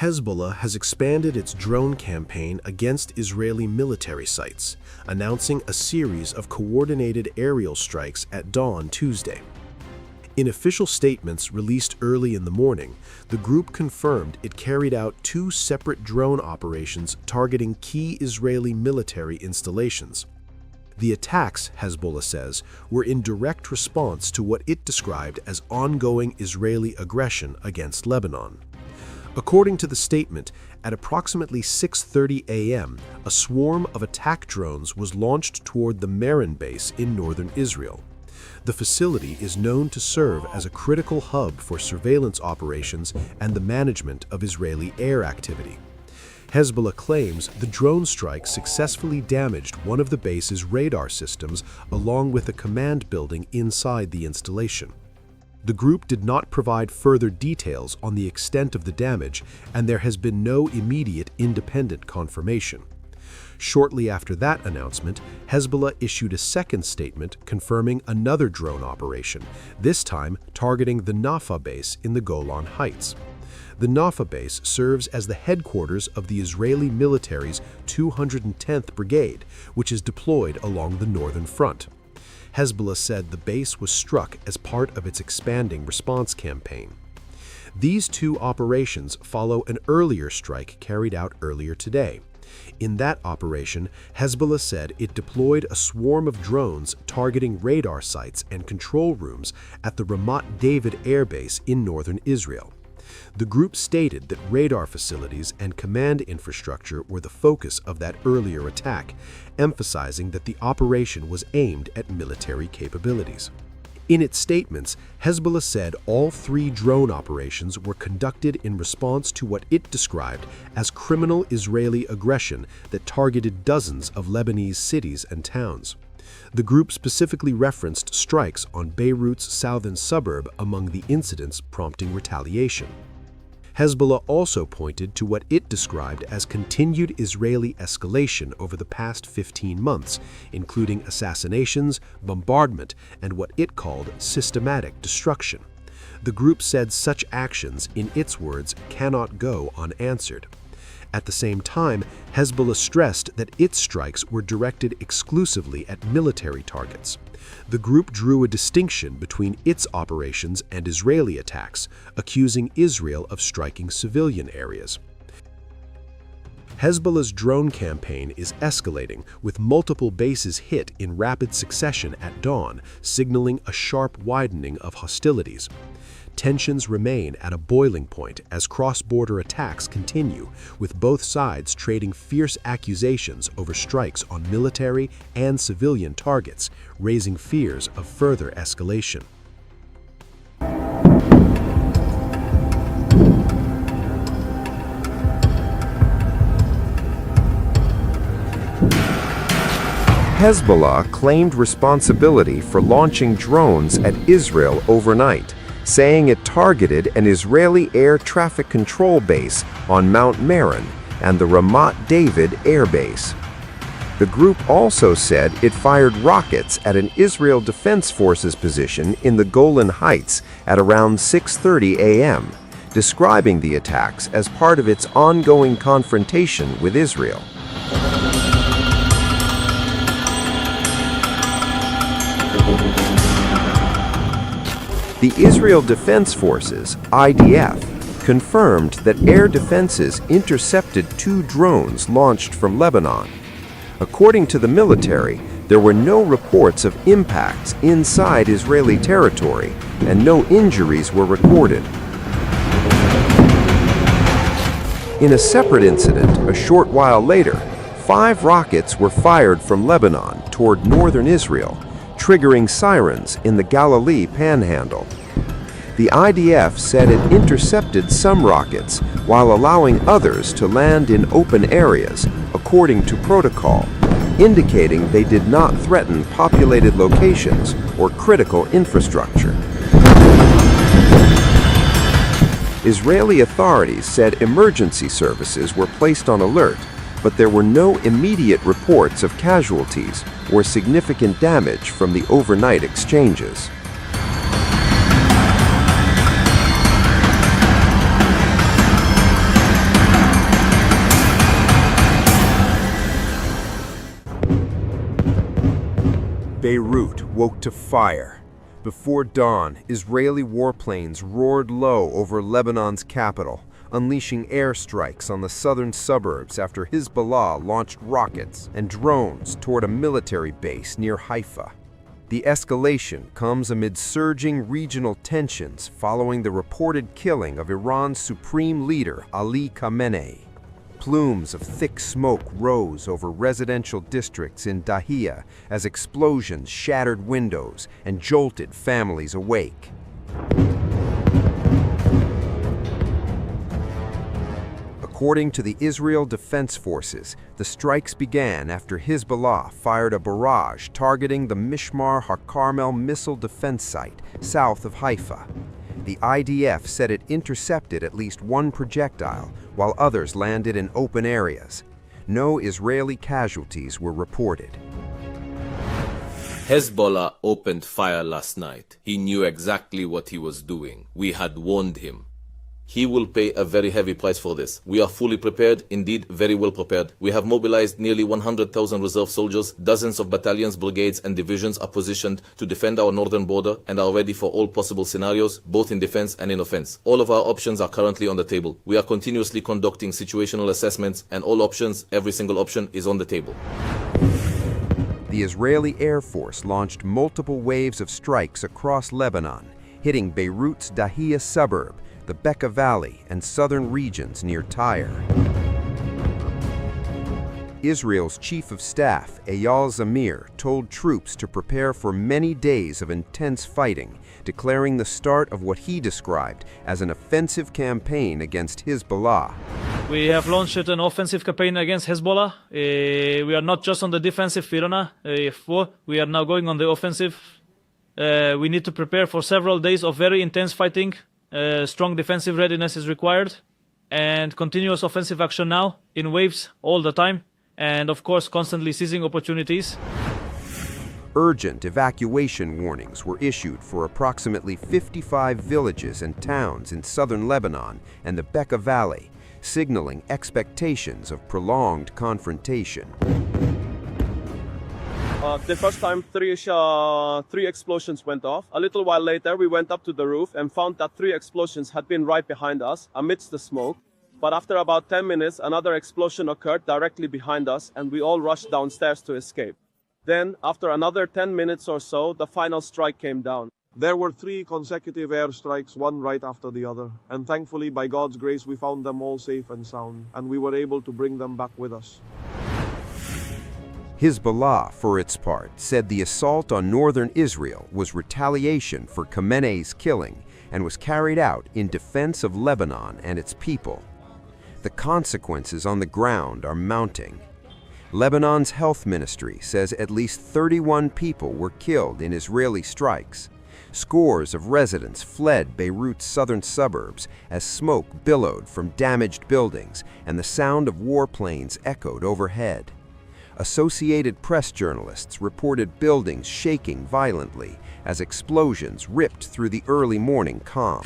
Hezbollah has expanded its drone campaign against Israeli military sites, announcing a series of coordinated aerial strikes at dawn Tuesday. In official statements released early in the morning, the group confirmed it carried out 2 separate drone operations targeting key Israeli military installations. The attacks, Hezbollah says, were in direct response to what it described as ongoing Israeli aggression against Lebanon. According to the statement, at approximately 6:30 a.m., a swarm of attack drones was launched toward the Meron base in northern Israel. The facility is known to serve as a critical hub for surveillance operations and the management of Israeli air activity. Hezbollah claims the drone strike successfully damaged one of the base's radar systems along with a command building inside the installation. The group did not provide further details on the extent of the damage, and there has been no immediate independent confirmation. Shortly after that announcement, Hezbollah issued a second statement confirming another drone operation, this time targeting the Nafah base in the Golan Heights. The Nafah base serves as the headquarters of the Israeli military's 210th Brigade, which is deployed along the northern front. Hezbollah said the base was struck as part of its expanding response campaign. These 2 operations follow an earlier strike carried out earlier today. In that operation, Hezbollah said it deployed a swarm of drones targeting radar sites and control rooms at the Ramat David Air Base in northern Israel. The group stated that radar facilities and command infrastructure were the focus of that earlier attack, emphasizing that the operation was aimed at military capabilities. In its statements, Hezbollah said all 3 drone operations were conducted in response to what it described as criminal Israeli aggression that targeted dozens of Lebanese cities and towns. The group specifically referenced strikes on Beirut's southern suburb among the incidents prompting retaliation. Hezbollah also pointed to what it described as continued Israeli escalation over the past 15 months, including assassinations, bombardment, and what it called systematic destruction. The group said such actions, in its words, cannot go unanswered. At the same time, Hezbollah stressed that its strikes were directed exclusively at military targets. The group drew a distinction between its operations and Israeli attacks, accusing Israel of striking civilian areas. Hezbollah's drone campaign is escalating, with multiple bases hit in rapid succession at dawn, signaling a sharp widening of hostilities. Tensions remain at a boiling point as cross-border attacks continue, with both sides trading fierce accusations over strikes on military and civilian targets, raising fears of further escalation. Hezbollah claimed responsibility for launching drones at Israel overnight, saying it targeted an Israeli air traffic control base on Mount Meron and the Ramat David Air Base. The group also said it fired rockets at an Israel Defense Forces position in the Golan Heights at around 6:30 a.m., describing the attacks as part of its ongoing confrontation with Israel. The Israel Defense Forces, IDF, confirmed that air defenses intercepted 2 drones launched from Lebanon. According to the military, there were no reports of impacts inside Israeli territory, and no injuries were recorded. In a separate incident, a short while later, 5 rockets were fired from Lebanon toward northern Israel, triggering sirens in the Galilee Panhandle. The IDF said it intercepted some rockets while allowing others to land in open areas, according to protocol, indicating they did not threaten populated locations or critical infrastructure. Israeli authorities said emergency services were placed on alert, but there were no immediate reports of casualties or significant damage from the overnight exchanges. Beirut woke to fire. Before dawn, Israeli warplanes roared low over Lebanon's capital, unleashing airstrikes on the southern suburbs after Hezbollah launched rockets and drones toward a military base near Haifa. The escalation comes amid surging regional tensions following the reported killing of Iran's supreme leader Ali Khamenei. Plumes of thick smoke rose over residential districts in Dahiya as explosions shattered windows and jolted families awake. According to the Israel Defense Forces, the strikes began after Hezbollah fired a barrage targeting the Mishmar HaCarmel missile defense site south of Haifa. The IDF said it intercepted at least one projectile, while others landed in open areas. No Israeli casualties were reported. Hezbollah opened fire last night. He knew exactly what he was doing. We had warned him. He will pay a very heavy price for this. We are fully prepared, indeed very well prepared. We have mobilized nearly 100,000 reserve soldiers. Dozens of battalions, brigades and divisions are positioned to defend our northern border and are ready for all possible scenarios, both in defense and in offense. All of our options are currently on the table. We are continuously conducting situational assessments, and all options, every single option, is on the table. The Israeli Air Force launched multiple waves of strikes across Lebanon, hitting Beirut's Dahiya suburb, the Bekaa Valley, and southern regions near Tyre. Israel's chief of staff, Eyal Zamir, told troops to prepare for many days of intense fighting, declaring the start of what he described as an offensive campaign against Hezbollah. We have launched an offensive campaign against Hezbollah. We are not just on the defensive, Firona. We are now going on the offensive. We need to prepare for several days of very intense fighting. Strong defensive readiness is required, and continuous offensive action now, in waves, all the time, and of course constantly seizing opportunities. Urgent evacuation warnings were issued for approximately 55 villages and towns in southern Lebanon and the Bekaa Valley, signaling expectations of prolonged confrontation. The first time, three explosions went off. A little while later, we went up to the roof and found that 3 explosions had been right behind us, amidst the smoke. But after about 10 minutes, another explosion occurred directly behind us, and we all rushed downstairs to escape. Then, after another 10 minutes or so, the final strike came down. There were 3 consecutive airstrikes, one right after the other. And thankfully, by God's grace, we found them all safe and sound, and we were able to bring them back with us. Hezbollah, for its part, said the assault on northern Israel was retaliation for Khamenei's killing and was carried out in defense of Lebanon and its people. The consequences on the ground are mounting. Lebanon's health ministry says at least 31 people were killed in Israeli strikes. Scores of residents fled Beirut's southern suburbs as smoke billowed from damaged buildings and the sound of warplanes echoed overhead. Associated Press journalists reported buildings shaking violently as explosions ripped through the early morning calm.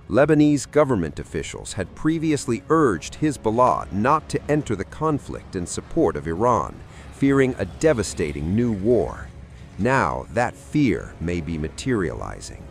Lebanese government officials had previously urged Hezbollah not to enter the conflict in support of Iran, fearing a devastating new war. Now that fear may be materializing.